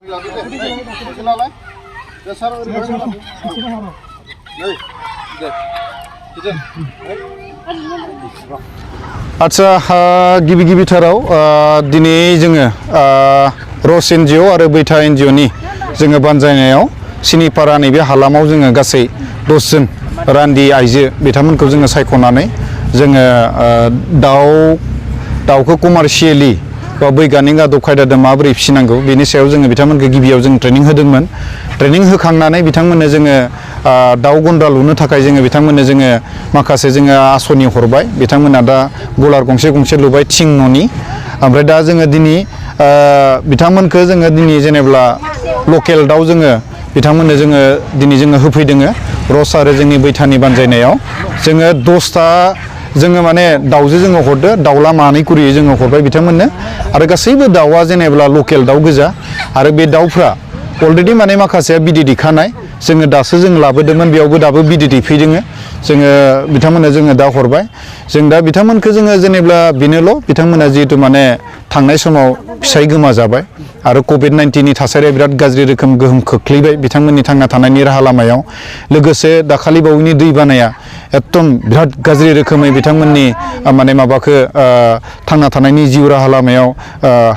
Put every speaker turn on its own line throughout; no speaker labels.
आच्छा गिबि गिबिथाराव दिनै जोङो रस एनजिअ आरो बैथा एनजिअ नि जोङो बानजायनायाव सिनिपारा नैबे हालामाव जोङो गासै 10 जन रान्दि आइजो बिथांमोनखौ जोङो सायख'नानै जोङो दाउखौ कमार्शियेलि बा बैगानिक आदब खायदाजों माबोरै फिसिनांगौ बेनि सायाव जोङो बिथांमोनखौ गिबियाव जों ट्रेनिं होदोंमोन। ट्रेनिं होखांनानै बिथांमोननो जोङो दाउ गन्द्रा लुनो थाखाय जोङो बिथांमोननो जोङो माखासे जोङो आसनि हरबाय। बिथांमोना दा गलार गंसे गंसे लुबाय थिं न'नि। ओमफ्राय दा जोङो दिनै बिथांमोनखौ जोङो दिनै जेनेब्ला लकेल दाउ जोङो बिथांमोननो जोङो दिनै जोङो होफैदोङो रस आरो जोंनि बैथानि बानजायनायाव जोङो 10टा जोङो माने दाउजो जोङो हरदो दाउला मानै कुरियै जोङो हरबाय बिथांमोननो आरो गासैबो दाउआ जेनेब्ला लकेल दाउ गोजा आरो बे दाउफ्रा अलरेडि माने माखासेया बिदै दैखानाय जोङो दासो जों लाबोदोंमोन बेयावबो दाबो बिदै दैफैदोङो जोङो बिथांमोननो जोङो दा हरबाय जों दा बिथांमोनखौ जोङो जेनेब्ला बेनोल' बिथांमोना जिहेतु माने थांनाय समाव फिसाय गोमा जाबाय आरो कभिड-19 नि थासारिया बिराद गाज्रि रोखोम गोहोम खोख्लैबाय बिथांमोननि थांना थानायनि राहा लामायाव लोगोसे दाखालि बावैनि दै बानाया एकदम बिराद गाज्रि रोखोमै बिथांमोननि माने माबाखौ थांना थानायनि जिउ राहा लामायाव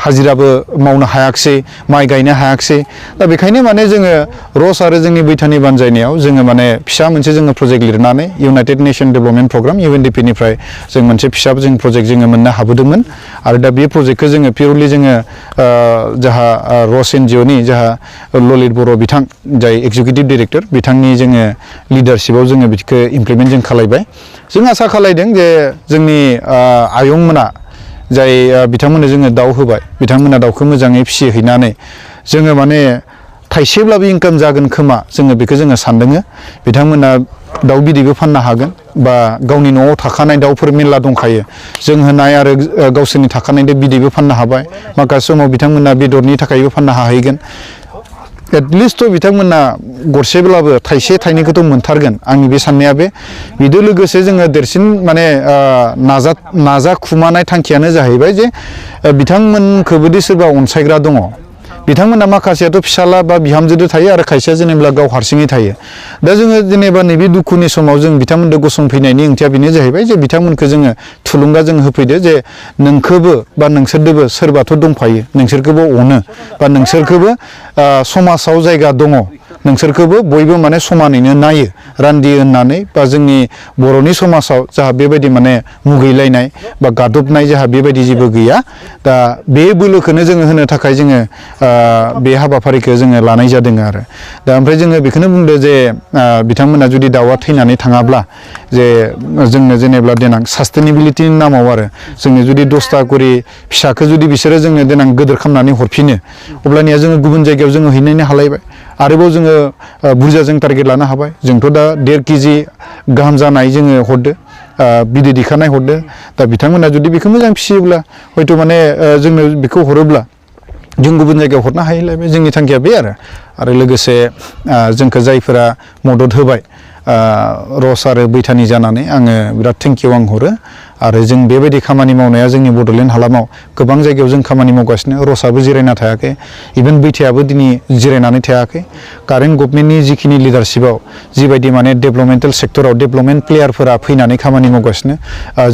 हाजिराबो मावनो हायाखिसै माइ गायनो हायाखिसै दा बेखायनो माने जोङो रस आरो जोंनि बैथानि बानजायनायाव जोङो माने फिसा मोनसे जोङो प्रजेक्ट लिरनानै United nation development programme UNDP निफ्राय जों मोनसे फिसा जों प्रजेक्ट जोङो मोननो हाबोदोंमोन आरो दा बे प्रजेक्टखौ जोङो पिउरलि जोङो जाहा रस एनजिअ नि जाहा ललित बर' बिथां जाय एक्जिकिउटिभ डाइरेक्टर बिथांनि जोङो लिडारशिपआव जोङो बिखौ इमप्लिमेन्ट जों खालायबाय जों आसा खालायदों जे जोंनि आयंमोना जाय बिथांमोननो जोङो दाउ होबाय बिथांमोना दाउखौ मोजाङै फिसिहैनानै जोङो माने थाइसेब्लाबो इनकाम जागोन खोमा जोङो बेखौ जोङो सानदोङो बिथांमोना दाउ बिदैबो फाननो हागोन बा गावनि न'आव थाखानाय दाउफोर मेरला दंखायो जों होनाय आरो गावसोरनि थाखानाय बिदैबो फाननो हाबाय माखासे समाव बिथांमोना बेदरनि थाखायबो फाननो हाहैगोन एटलिस्ट बिथांमोना गरसेब्लाबो थाइसे थाइनैखौथ' मोनथारगोन आंनि बे साननाया बिदो लोगोसे जोङो देरसिन माने नाजाखुमानाय थांखियानो जाहैबाय जे बिथांमोनखौबोदि सोरबा अनसायग्रा दङ बिथांमोना माखासेयाथ' फिसाला बा बिहामजोदो थायो आरो खायसेया जेनेबा गाव हारसिङै थायो दा जोङो जेनेबा नैबे दुखुनि समाव जों बिथांमोननो गसंफैनायनि ओंथिया बेनो जाहैबाय जे बिथांमोनखौ जोङो थुलुंगा जों होफैदो जे नोंखौबो बा नोंसोरदोबो सोरबाथ' दंफायो नोंसोरखौबो अनो बा नोंसोरखौबो समाजाव जायगा दङ नोंसोरखौबो बयबो माने समानैनो नायो रान्दि होननानै बा जोंनि बर'नि समाजाव जाहा बेबायदि माने मुगैलायनाय बा गादबनाय जाहा बेबायदि जेबो गैया दा बे बोलोखौनो जोङो होनो थाखाय जोङो बे हाबाफारिखौ जोङो लानाय जादों आरो दा ओमफ्राय जोङो बेखौनो बुंदो जे बिथांमोना जुदि दाउआ थैनानै थाङाब्ला जे जोंनो जेनेबा देनां सास्टेनेबिलिटिनि नामाव आरो जोंनो जुदि 10टा करि फिसाखौ जुदि बिसोरो जोंनो देनां गोदोर खालामनानै हरफिनो अब्लानिया जोङो गुबुन जायगायाव जोङो हैनो हालायबाय आरोबाव जोङो बुरजा जों टारगेट लानो हाबाय जोंथ' दा 1.5 केजि गाहाम जानाय जोङो हरदो बिदै दैखानाय हरदो दा बिथांमोना जुदि बेखौ मोजां फिसियोब्ला हयथ' माने जोंनो बेखौ हरोब्ला जों गुबुन जायगायाव हरनो हायैलायबाय जोंनि थांखिया बे आरो लोगोसे जोंखौ जायफोरा मदद होबाय रस आरो बैथानि जानानै आङो बिराद थेंकिउ आं हरो आरो जों बेबायदि खामानि मावनाया जोंनि बड'लेण्ड हालामाव गोबां जायगायाव जों खामानि मावगासिनो रसआबो जिरायना थायाखै इभेन बैथायाबो दिनै जिरायनानै थायाखै कारेन्ट गभर्नमेन्टनि जिखिनि लिडारशिपआव जिबायदि माने डेभेलपमेन्टेल सेक्टराव डेभेलपमेन्ट प्लेयारफोरा फैनानै खामानि मावगासिनो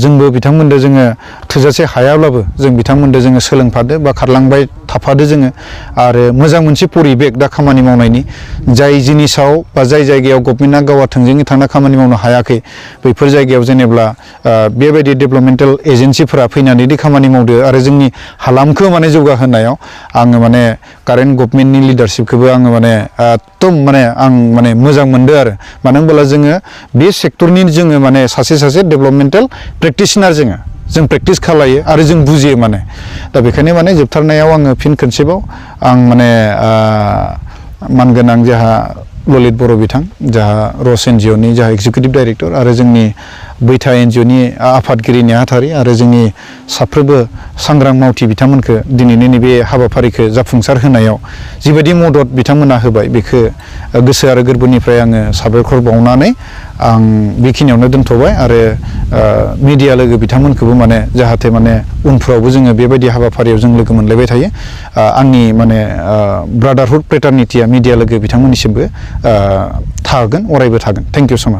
जोंबो बिथांमोनदो जोङो थोजासे हायाब्लाबो जों बिथांमोनदो जोङो सोलोंफादो बा खारलांबाय थाफादो जोङो आरो मोजां मोनसे परिबेक दा खामानि मावनायनि जाय जिनिसाव बा जाय जायगायाव गभर्नमेन्टआ गावा थोंजोङै थांना खामानि मावनो हायाखै बैफोर जायगायाव जेनेब्ला बेबायदि डेभेलपमेन्टेल एजेन्सिफोरा फैनानै खामानि मावदो आरो जोंनि हालामखौ माने जौगाहोनायाव आङो माने कारेन्ट गभर्नमेन्टनि लिडारशिपखौबो आङो माने एकदम माने आं माने मोजां मोनदो आरो मानो होनबोला जोङो बे सेक्टरनि जोङो माने सासे डेभेलपमेन्टेल प्रेक्टिशनार जों प्रेक्टिस खालायो आरो जों बुजियो माने दा बेखायनो माने जोबथारनायाव आङो फिन खनसेबाव आं माने मानगोनां जाहा ललित बर' बिथां जाहा रस एनजिअ नि जाहा एक्जिकिउटिभ डाइरेक्टर आरो जोंनि बैथा एनजिअनि आफादगिरि नेहाथारि आरो जोंनि साफ्रोमबो सांग्रां मावथि बिथांमोनखौ दिनैनि नैबे हाबाफारिखौ जाफुंसार होनायाव जिबायदि मदद बिथांमोना होबाय बेखौ गोसो आरो गोरबोनिफ्राय आङो साबायखर बावनानै आं बेखिनियावनो दोनथ'बाय आरो मिडिया लोगो बिथांमोनखौबो माने जाहाथे माने उनफ्रावबो जोङो बेबायदि हाबाफारियाव जों लोगो मोनलायबाय थायो आंनि माने ब्रादारहुड फ्रेटारनिटिया मिडिया लोगो बिथांमोननिसिमबो थागोन अरायबो थागोन थेंक इउ सो माच